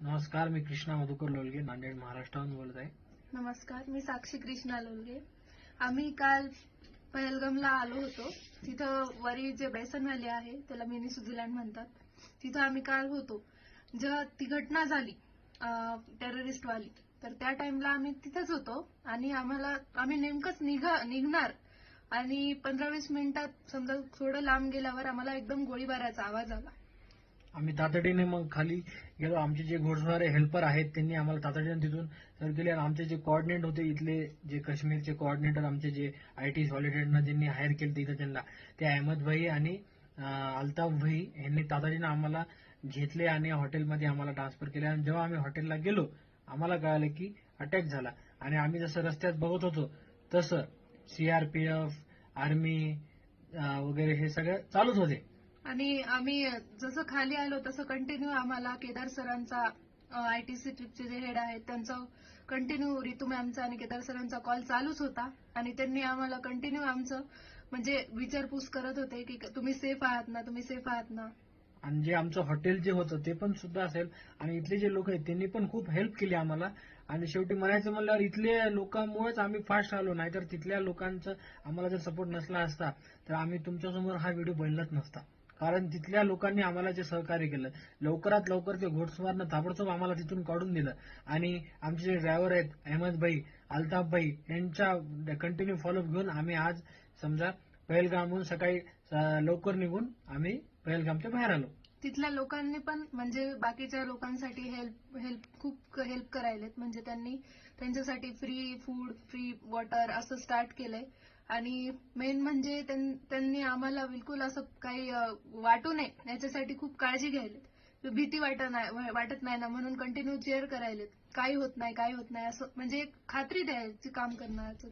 नमस्कार, मी कृष्णा मधुकर लोलगे, नांदेड महाराष्ट्राहून बोलत आहे. नमस्कार, मी साक्षी कृष्णा लोलगे. आम्ही काल पहलगामला आलो होतो. तिथं वरी जे बेसन व्हॅली आहे त्याला मिनी स्वित्झर्लंड म्हणतात. तिथं आम्ही काल होतो. जेव्हा ती घटना झाली टेररिस्टवाली, तर त्या टाइमला आम्ही तिथंच होतो आणि आम्ही नेमकंच निघणार आणि 15-20 मिनिटात समजा थोडं लांब गेल्यावर आम्हाला एकदम गोळीबाराचा आवाज आला. आम्ही तातडीने मग खाली गेलो. आमचे जे घोडस्वार हेल्पर आहेत त्यांनी आम्हाला तातडीने तिथून सर केले. आमचे जे कोऑर्डिनेट होते इथले जे काश्मीरचे कोऑर्डिनेटर आमचे जे आयटी सॉलिडेटना ज्यांनी हायर केले तिथं त्यांना ते अहमद भाई आणि अल्ताफ भाई यांनी तातडीने आम्हाला घेतले आणि हॉटेलमध्ये आम्हाला ट्रान्सफर केले. आणि जेव्हा आम्ही हॉटेलला गेलो आम्हाला कळालं की अटॅक झाला आणि आम्ही जसं रस्त्यात बघत होतो तसं सीआरपीएफ आर्मी वगैरे हे सगळं चालूच होते. आणि आम्ही जसं खाली आलो तसं कंटिन्यू आम्हाला केदार सरांचा आयटीसी ट्रिपचे जे हेड आहेत त्यांचा कंटिन्यू रितू मॅमचा आणि केदार सरांचा कॉल चालूच होता आणि त्यांनी आम्हाला कंटिन्यू आमचं म्हणजे विचारपूस करत होते की तुम्ही सेफ आहात ना, तुम्ही सेफ आहात ना. आणि जे आमचं हॉटेल जे होतं ते पण सुद्धा असेल आणि इथले जे लोक आहेत त्यांनी पण खूप हेल्प केली आम्हाला. आणि शेवटी म्हणायचं म्हणल्यावर इथल्या लोकांमुळेच आम्ही फास्ट आलो, नाहीतर तिथल्या लोकांचं आम्हाला जर सपोर्ट नसला असता तर आम्ही तुमच्यासमोर हा व्हिडिओ बनलाच नसता. कारण तिथल्या लोकांनी आम्हाला जे सहकार्य केलं, लवकरात लवकर ते घोडस्वारनं ताबडतोब आम्हाला तिथून काढून दिलं. आणि आमचे जे ड्रायव्हर आहेत अहमद भाई अल्ताफ भाई यांच्या कंटिन्यू फॉलोअप घेऊन आम्ही आज समजा पहलगामहून सकाळी लवकर निघून आम्ही पहलगामच्या बाहेर आलो. तिथल्या लोकांनी पण म्हणजे बाकीच्या लोकांसाठी खूप हेल्प करायलेत. म्हणजे त्यांनी त्यांच्यासाठी फ्री फूड फ्री वॉटर असं स्टार्ट केलंय. आणि मेन म्हणजे त्यांनी आम्हाला बिलकुल असं काही वाटू नये याच्यासाठी खूप काळजी घ्यायलेत. भीती वाटत नाही ना म्हणून कंटिन्यू चेअर करायलेत. काही होत नाही असं म्हणजे एक खात्री द्यायची काम करण्याचं.